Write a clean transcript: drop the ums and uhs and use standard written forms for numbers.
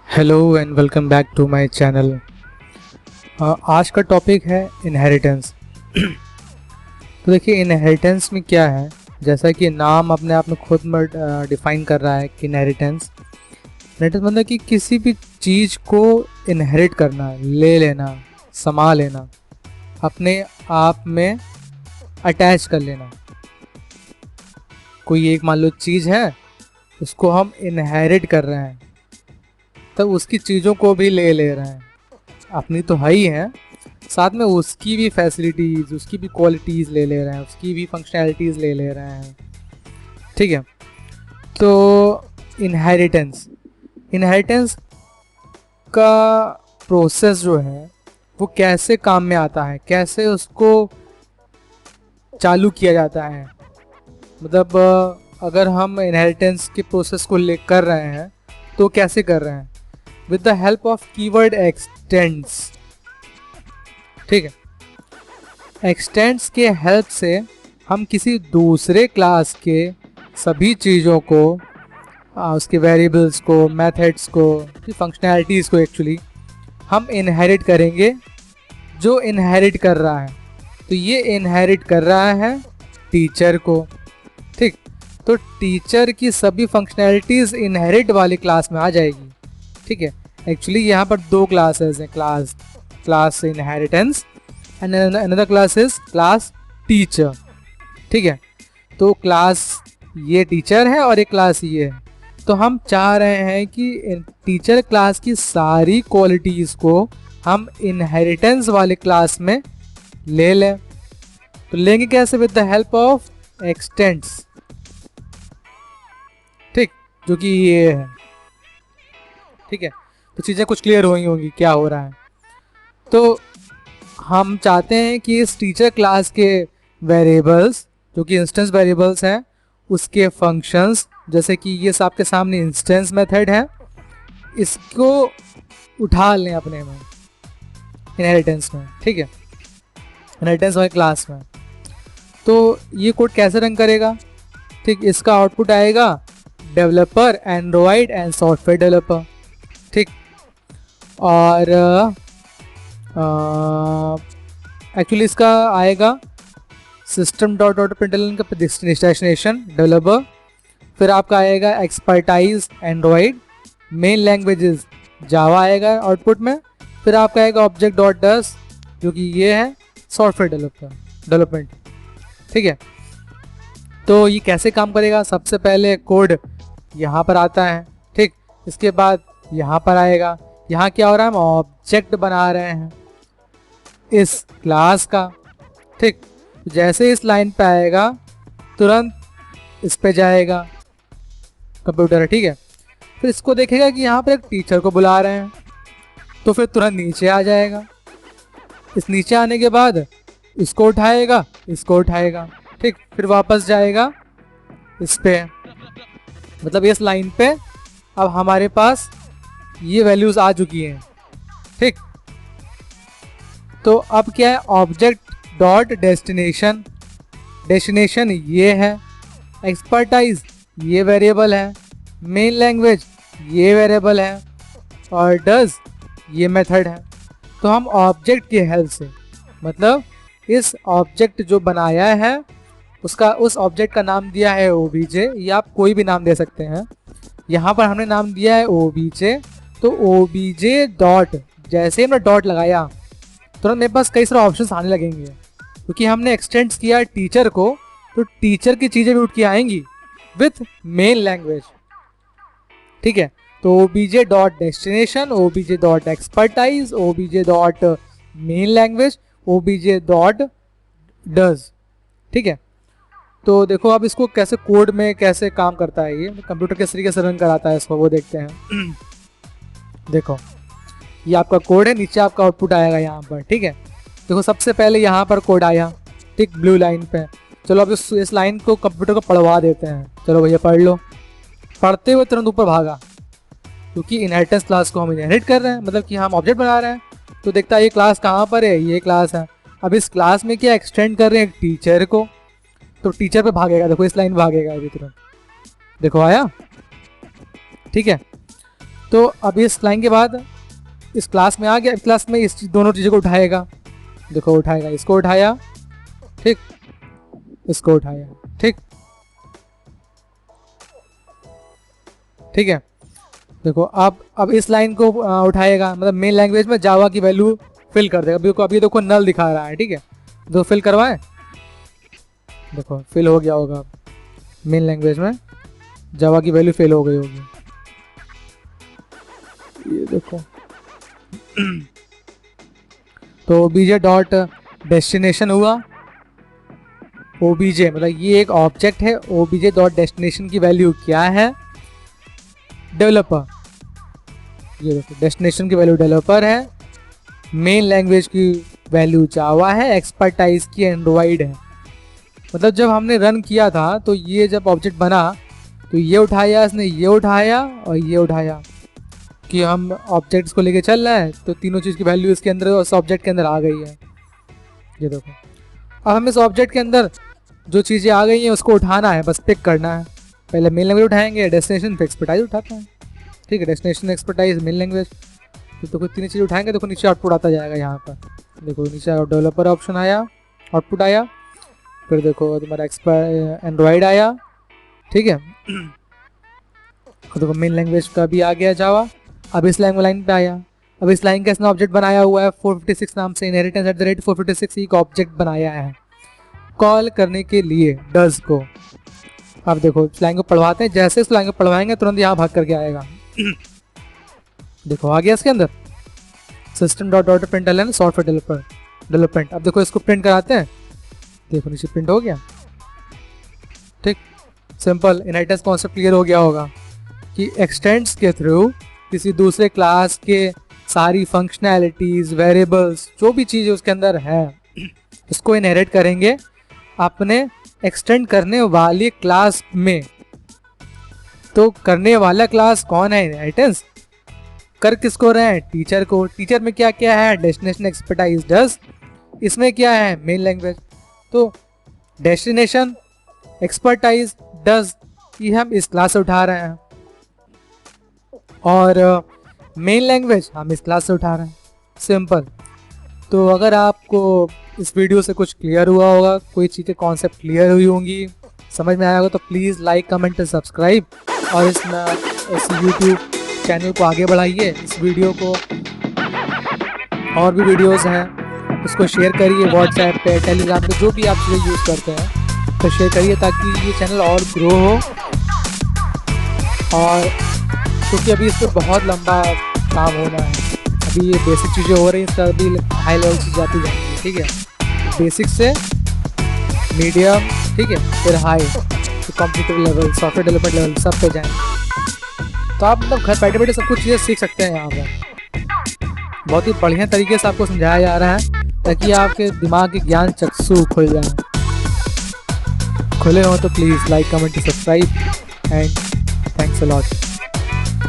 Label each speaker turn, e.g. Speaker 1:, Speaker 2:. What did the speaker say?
Speaker 1: Hello and welcome back to my channel. आज का topic है इनहेरिटेंस। तो देखिए इनहेरिटेंस में क्या है, जैसा कि नाम अपने आप में खुद में डिफाइन कर रहा है कि इनहेरिटेंस मतलब कि किसी भी चीज़ को इनहेरिट करना, ले लेना, समा लेना, अपने आप में अटैच कर लेना। कोई एक मान लो चीज़ है, उसको हम इनहेरिट कर रहे हैं, तब उसकी चीज़ों को भी ले रहे हैं। अपनी तो है ही है, साथ में उसकी भी फैसिलिटीज़, उसकी भी क्वालिटीज़ ले रहे हैं, उसकी भी फंक्शनैलिटीज़ ले रहे हैं। ठीक है, तो इनहेरिटेंस का प्रोसेस जो है वो कैसे काम में आता है, कैसे उसको चालू किया जाता है। मतलब अगर हम इनहेरिटेंस के प्रोसेस को कर रहे हैं तो कैसे कर रहे हैं, with the help of keyword x tends. ठीक है, एक्सटेंड्स के हेल्प से हम किसी दूसरे क्लास के सभी चीज़ों को, उसके वेरिएबल्स को, मेथड्स को, फंक्शनैलिटीज़ को एक्चुअली हम इनहेरिट करेंगे। जो इनहेरिट कर रहा है, तो ये इनहेरिट कर रहा है टीचर को। ठीक, तो टीचर की सभी फंक्शनैलिटीज़ इनहेरिट वाली क्लास में आ जाएगी। ठीक है, एक्चुअली यहाँ पर दो क्लासेस हैं, class inheritance and another class is class teacher. ठीक है, तो क्लास ये टीचर है और एक क्लास ये है। तो हम चाह रहे हैं कि टीचर क्लास की सारी क्वालिटीज़ को हम इनहेरिटेंस वाले क्लास में ले लें। तो लेंगे कैसे, with the help of x tends. ठीक, जो कि ये है। ठीक है, तो चीज़ें कुछ क्लियर हुई होंगी क्या हो रहा है। तो हम चाहते हैं कि इस टीचर क्लास के वेरिएबल्स, जो कि इंस्टेंस वेरिएबल्स हैं, उसके फंक्शंस, जैसे कि ये आपके सामने इंस्टेंस मेथड है, इसको उठा लें अपने में इनहेरिटेंस में। ठीक है, इनहेरिटेंस वाले क्लास में। तो ये कोड कैसे रन करेगा, ठीक, इसका आउटपुट आएगा developer Android and software developer. ठीक, और एक्चुअली इसका आएगा सिस्टम डॉट प्रिंटलन का डेस्टिनेशन डेवलपर, फिर आपका आएगा एक्सपर्टाइज एंड्रॉयड, मेन लैंग्वेजेस जावा आएगा आउटपुट में, फिर आपका आएगा ऑब्जेक्ट डॉट डस, जो कि ये है सॉफ्टवेयर डेवलपमेंट। ठीक है, तो ये कैसे काम करेगा, सबसे पहले कोड यहाँ पर आता है। ठीक, इसके बाद यहाँ पर आएगा, यहाँ क्या हो रहा है, हम ऑब्जेक्ट बना रहे हैं इस क्लास का। ठीक, जैसे इस लाइन पे आएगा तुरंत इस पे जाएगा कंप्यूटर। ठीक है, फिर इसको देखेगा कि यहाँ पर एक टीचर को बुला रहे हैं, तो फिर तुरंत नीचे आ जाएगा। इस नीचे आने के बाद इसको उठाएगा, इसको उठाएगा। ठीक, फिर वापस जाएगा इस पे, मतलब इस लाइन पे अब हमारे पास ये वैल्यूज आ चुकी हैं। ठीक, तो अब क्या है, ऑब्जेक्ट डॉट डेस्टिनेशन, डेस्टिनेशन ये है, एक्सपर्टाइज ये वेरिएबल है, मेन लैंग्वेज ये वेरिएबल है, और डज ये मेथड है। तो हम ऑब्जेक्ट की हेल्प से, मतलब इस ऑब्जेक्ट जो बनाया है उसका, उस ऑब्जेक्ट का नाम दिया है ओबीजे, या आप कोई भी नाम दे सकते हैं। यहाँ पर हमने नाम दिया है ओबीजे, तो ओबीजे डॉट, जैसे हमने डॉट लगाया तुरंत मेरे पास कई सारे ऑप्शंस आने लगेंगे, क्योंकि हमने एक्सटेंड्स किया टीचर को, तो टीचर की चीज़ें भी उठ के आएंगी विथ मेन लैंग्वेज। ठीक है, तो OBJ dot destination, OBJ dot expertise, OBJ dot main language, OBJ dot does. ठीक है, तो देखो अब इसको कैसे कोड में कैसे काम करता है, ये कंप्यूटर किस तरीके से रन कराता है इसको, वो देखते हैं। देखो ये आपका कोड है, नीचे आपका आउटपुट आएगा यहाँ पर। ठीक है, देखो सबसे पहले यहाँ पर कोड आया, ठीक, ब्लू लाइन पे। चलो अब इस लाइन को कंप्यूटर को पढ़वा देते हैं। चलो भैया पढ़ लो। पढ़ते हुए तुरंत ऊपर भागा, क्योंकि इनहेरिटेंस क्लास को हम इनहेरिट कर रहे हैं, मतलब कि हम ऑब्जेक्ट बना रहे हैं। तो देखता है ये क्लास कहाँ पर है, ये क्लास है। अब इस क्लास में क्या एक्सटेंड कर रहे हैं टीचर को, तो टीचर पे भागेगा। देखो इस लाइन भागेगा अभी तुरंत, देखो आया, ठीक है। तो अब इस लाइन के बाद इस क्लास में आ गया, क्लास में इस दोनों चीज़ों को उठाएगा, देखो उठाएगा, इसको उठाया, ठीक, इसको उठाया, ठीक, ठीक है। देखो अब इस लाइन को उठाएगा, मतलब मेन लैंग्वेज में जावा की वैल्यू फिल कर देगा। अभी देखो नल दिखा रहा है, ठीक है, तो फिल करवाए, देखो फिल हो गया होगा, मेन लैंग्वेज में जावा की वैल्यू फिल हो गई होगी, ये देखो। तो ओबीजे डॉट डेस्टिनेशन हुआ, ओबीजे मतलब ये एक ऑब्जेक्ट है, ओबीजे डॉट डेस्टिनेशन की वैल्यू क्या है, डेवलपर, ये देखो डेस्टिनेशन की वैल्यू डेवलपर है, मेन लैंग्वेज की वैल्यू जावा है, एक्सपर्टाइज की एंड्रॉइड है। मतलब जब हमने रन किया था तो ये जब ऑब्जेक्ट बना तो ये उठाया इसने, ये उठाया और ये उठाया, कि हम ऑब्जेक्ट्स को लेके चल रहे हैं, तो तीनों चीज़ की वैल्यू इसके अंदर उस ऑब्जेक्ट के अंदर आ गई है, ये देखो। अब हम इस ऑब्जेक्ट के अंदर जो चीज़ें आ गई हैं उसको उठाना है, बस पिक करना है। पहले मेन लैंग्वेज उठाएंगे, डेस्टिनेशन पे एक्सपर्टाइज उठाते हैं, ठीक है, डेस्टिनेशन एक्सपर्टाइज मेन लैंग्वेज, तो कोई तीन चीज़ उठाएंगे, देखो नीचे आउटपुट आता जाएगा यहाँ पर, देखो नीचे डेवलपर ऑप्शन आया, आउटपुट आया, फिर देखो तुम्हारा एंड्रॉइड आया, ठीक है, और देखो मेन लैंग्वेज का भी आ गया जावा। अब इस लाइन पे आया, अब इस लाइन का इसने ऑब्जेक्ट बनाया हुआ है 456 नाम से, इनहेरिटेंस @456 एक ऑब्जेक्ट बनाया है कॉल करने के लिए डज को। अब देखो इस लाइन को पढ़वाते हैं, जैसे इस लाइन को पढ़वाएंगे तुरंत यहाँ भाग करके आएगा, देखो आ गया इसके अंदर system dot dot println software development. अब देखो इसको प्रिंट कराते हैं, देखो नीचे प्रिंट हो गया, ठीक, सिंपल। इनहेरिटेंस कॉन्सेप्ट क्लियर हो गया होगा कि एक्सटेंड्स के थ्रू किसी दूसरे क्लास के सारी फंक्शनैलिटीज, वेरिएबल्स, जो भी चीज़ उसके अंदर है उसको इनहेरिट करेंगे अपने एक्सटेंड करने वाली क्लास में। तो करने वाला क्लास कौन है, इनहेरिटेंस कर किसको रहे हैं, टीचर को। टीचर में क्या क्या है, डेस्टिनेशन एक्सपर्टाइज डज, इसमें क्या है, मेन लैंग्वेज। तो डेस्टिनेशन एक्सपर्टाइज डज ये हम इस क्लास से उठा रहे हैं, और मेन लैंग्वेज हम इस क्लास से उठा रहे हैं, सिंपल। तो अगर आपको इस वीडियो से कुछ क्लियर हुआ होगा, कोई चीज़ें कॉन्सेप्ट क्लियर हुई होंगी, समझ में आया होगा, तो प्लीज़ लाइक कमेंट सब्सक्राइब, और इस यूट्यूब चैनल को आगे बढ़ाइए। इस वीडियो को और भी वीडियोस हैं उसको शेयर करिए, व्हाट्सएप पे, टेलीग्राम पे, जो भी आप चीज़ें यूज़ करते हैं तो शेयर करिए, ताकि ये चैनल और ग्रो हो। और क्योंकि अभी इस पर बहुत लंबा काम होना है, अभी ये बेसिक चीज़ें हो रही हैं, इसका अभी हाई लेवल चीज़ जाती जाएंगी, ठीक है, बेसिक से मीडियम, ठीक है, फिर हाई, तो competitive level, software development level, सब पे जाएंगे। तो आप मतलब घर बैठे बैठे सब कुछ चीज़ें सीख सकते हैं यहाँ पर, बहुत ही बढ़िया तरीके से आपको समझाया जा रहा है, ताकि आपके दिमाग के ज्ञान चक्षु खुल जाए। खुले हो तो please like comment subscribe and thanks a lot.